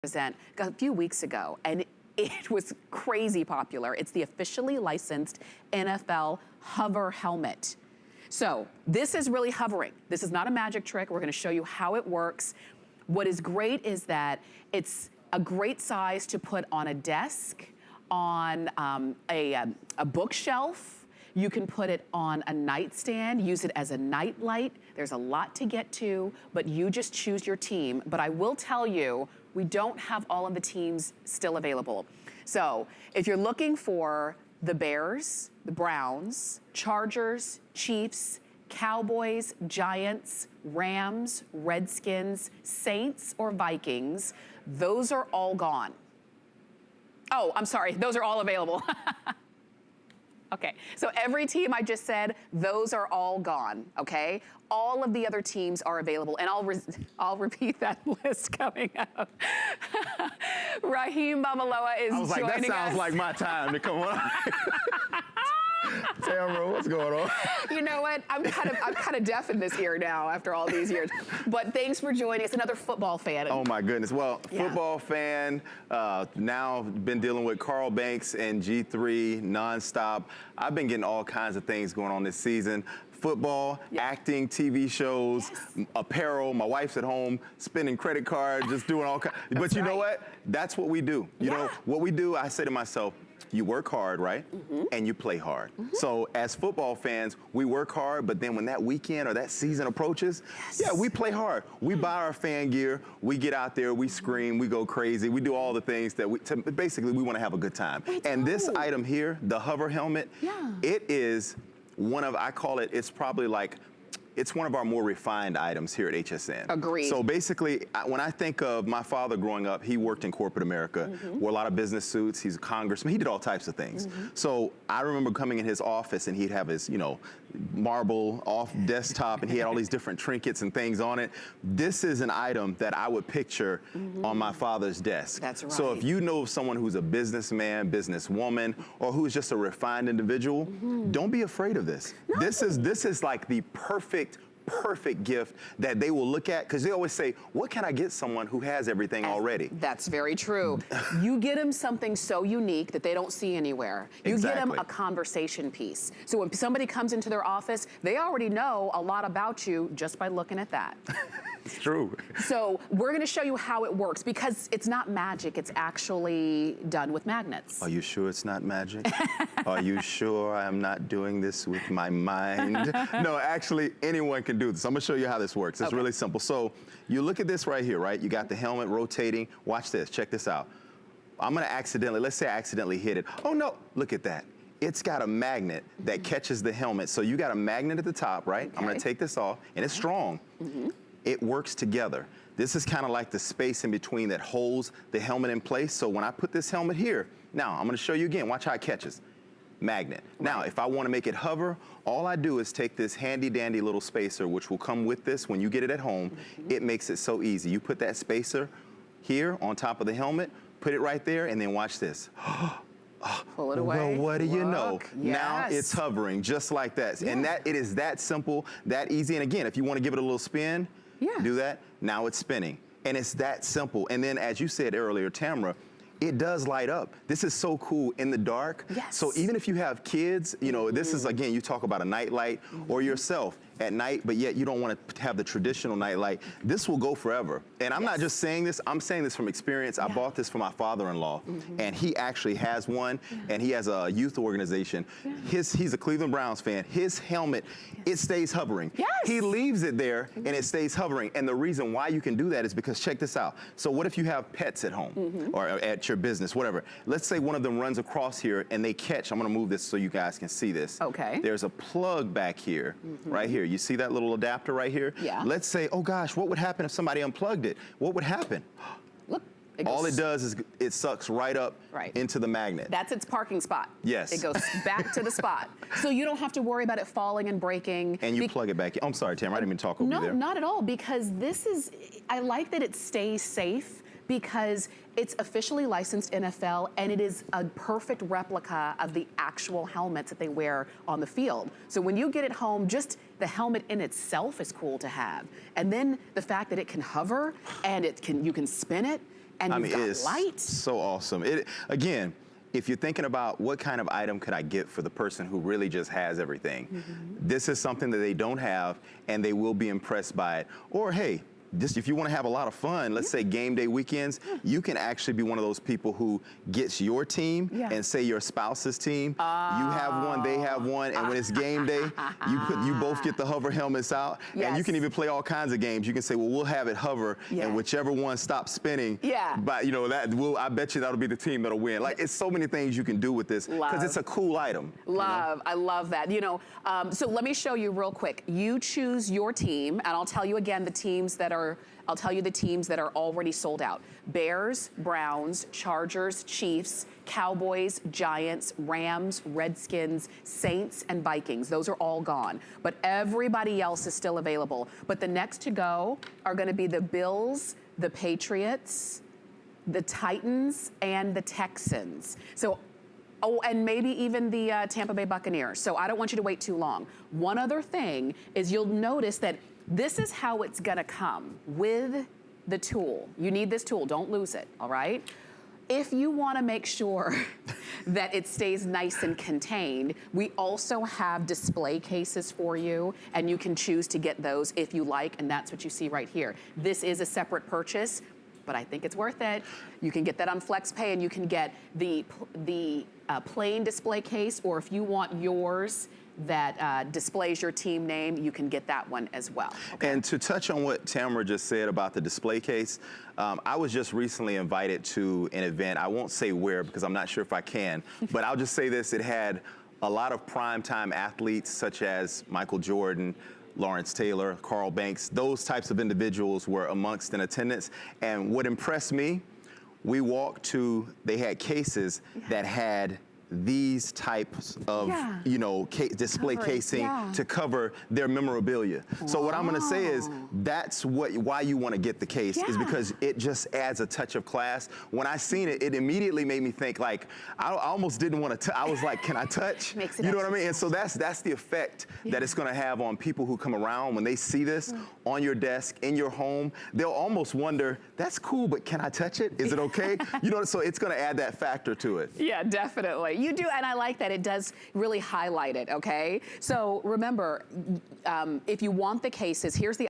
present a few weeks ago, and it was crazy popular. It's the officially licensed NFL hover helmet. So this is really hovering. This is not a magic trick. We're gonna show you how it works. What is great is that it's a great size to put on a desk, on a bookshelf. You can put it on a nightstand, use it as a night light. There's a lot to get to, but you just choose your team. But I will tell you, we don't have all of the teams still available. So if you're looking for the Bears, the Browns, Chargers, Chiefs, Cowboys, Giants, Rams, Redskins, Saints, or Vikings, those are all gone. Oh, I'm sorry, those are all available. Okay, so every team I just said, those are all gone, okay? All of the other teams are available, and I'll repeat that list coming up. Raheem Babaloa is joining us. I was like, that sounds like my time to come on. Tamara, what's going on? You know what? I'm kind of deaf in this ear now after all these years. But thanks for joining us. Another football fan. Oh my goodness. Well, football fan. Now been dealing with Carl Banks and G3 nonstop. I've been getting all kinds of things going on this season. Football, acting, TV shows, apparel. My wife's at home spending credit cards, just doing all kinds. But you know what? That's what we do. You know what we do? I say to myself, you work hard, right? And you play hard. So as football fans, we work hard, but then when that weekend or that season approaches, we play hard. We buy our fan gear, we get out there, we scream, we go crazy, we do all the things that basically we want to have a good time. And this item here, the hover helmet, it is one of, I call it, it's probably like, it's one of our more refined items here at HSN. Agreed. So basically, when I think of my father growing up, he worked in corporate America, wore a lot of business suits, he's a congressman, he did all types of things. So I remember coming in his office and he'd have his, you know, marble off desktop and he had all these different trinkets and things on it. This is an item that I would picture on my father's desk. That's right. So if you know of someone who's a businessman, businesswoman, or who's just a refined individual, don't be afraid of this. No. This is like the perfect gift that they will look at, because they always say, what can I get someone who has everything already? That's very true. You get them something so unique that they don't see anywhere. You get them a conversation piece. So when somebody comes into their office, they already know a lot about you just by looking at that. It's true. So we're gonna show you how it works, because it's not magic, it's actually done with magnets. Are you sure it's not magic? Are you sure I'm not doing this with my mind? No, actually, anyone can do this. I'm gonna show you how this works. It's really simple. So you look at this right here, right? You got the helmet rotating. Watch this, check this out. I'm gonna accidentally, let's say I accidentally hit it. Oh no, look at that. It's got a magnet that catches the helmet. So you got a magnet at the top, right? I'm gonna take this off, and it's strong. It works together. This is kind of like the space in between that holds the helmet in place. So when I put this helmet here, now I'm gonna show you again, watch how it catches. Magnet. Now, if I want to make it hover, all I do is take this handy dandy little spacer, which will come with this when you get it at home. It makes it so easy. You put that spacer here on top of the helmet, put it right there, and then watch this. Pull it away. Well, what do you know? Now it's hovering just like that. And it is that simple, that easy. And again, if you want to give it a little spin, do that. Now it's spinning. And it's that simple. And then, as you said earlier, Tamara, it does light up. This is so cool in the dark. So even if you have kids, you know, this is, again, you talk about a night light or yourself at night, but yet you don't want to have the traditional night light. This will go forever. And I'm not just saying this, I'm saying this from experience. I bought this for my father-in-law, and he actually has one, and he has a youth organization. He's a Cleveland Browns fan. His helmet, it stays hovering. He leaves it there, and it stays hovering. And the reason why you can do that is because, check this out. So what if you have pets at home or at your business, whatever. Let's say one of them runs across here and they catch, I'm gonna move this so you guys can see this. There's a plug back here, right here. You see that little adapter right here? Let's say, oh gosh, what would happen if somebody unplugged it? What would happen? Look. All it does is it sucks right up into the magnet. That's its parking spot. It goes back to the spot. So you don't have to worry about it falling and breaking. And you plug it back in. I'm sorry, Tamara, I didn't mean to talk over you there. No, not at all, because this is, I like that it stays safe, because it's officially licensed NFL, and it is a perfect replica of the actual helmets that they wear on the field. So when you get it home, just the helmet in itself is cool to have. And then the fact that it can hover and you can spin it, And I you've mean, got it's light. so awesome. Again, if you're thinking about what kind of item could I get for the person who really just has everything, this is something that they don't have, and they will be impressed by it. Or hey, just if you want to have a lot of fun, let's say game day weekends, you can actually be one of those people who gets your team and say your spouse's team. You have one, they have one, and when it's game day, you both get the hover helmets out, and you can even play all kinds of games. You can say, well, we'll have it hover, and whichever one stops spinning, but you know I bet you that'll be the team that'll win. Like, it's so many things you can do with this because it's a cool item. Love, I love that. You know, so let me show you real quick. You choose your team, and I'll tell you again the teams that are already sold out. Bears, Browns, Chargers, Chiefs, Cowboys, Giants, Rams, Redskins, Saints, and Vikings. Those are all gone. But everybody else is still available. But the next to go are gonna be the Bills, the Patriots, the Titans, and the Texans. So, oh, and maybe even the Tampa Bay Buccaneers. So I don't want you to wait too long. One other thing is you'll notice that this is how it's gonna come with the tool. You need this tool, don't lose it, all right? If you wanna make sure that it stays nice and contained, we also have display cases for you, and you can choose to get those if you like, and that's what you see right here. This is a separate purchase, but I think it's worth it. You can get that on FlexPay, and you can get the plain display case, or if you want yours that displays your team name, you can get that one as well. Okay. And to touch on what Tamara just said about the display case, I was just recently invited to an event. I won't say where because I'm not sure if I can, but I'll just say this. It had a lot of primetime athletes such as Michael Jordan, Lawrence Taylor, Carl Banks. Those types of individuals were amongst in attendance. And what impressed me, we walked to, they had cases that had these types of, you know, display casing to cover their memorabilia. So what I'm gonna say is that's why you wanna get the case is because it just adds a touch of class. When I seen it, it immediately made me think like, I almost didn't wanna I was like, can I touch? Makes it you know what I mean? And so that's the effect that it's gonna have on people who come around when they see this on your desk, in your home, they'll almost wonder, that's cool, but can I touch it? Is it okay? You know, so it's gonna add that factor to it. Yeah, definitely. You do, and I like that. It does really highlight it, okay? So remember, if you want the cases, here's the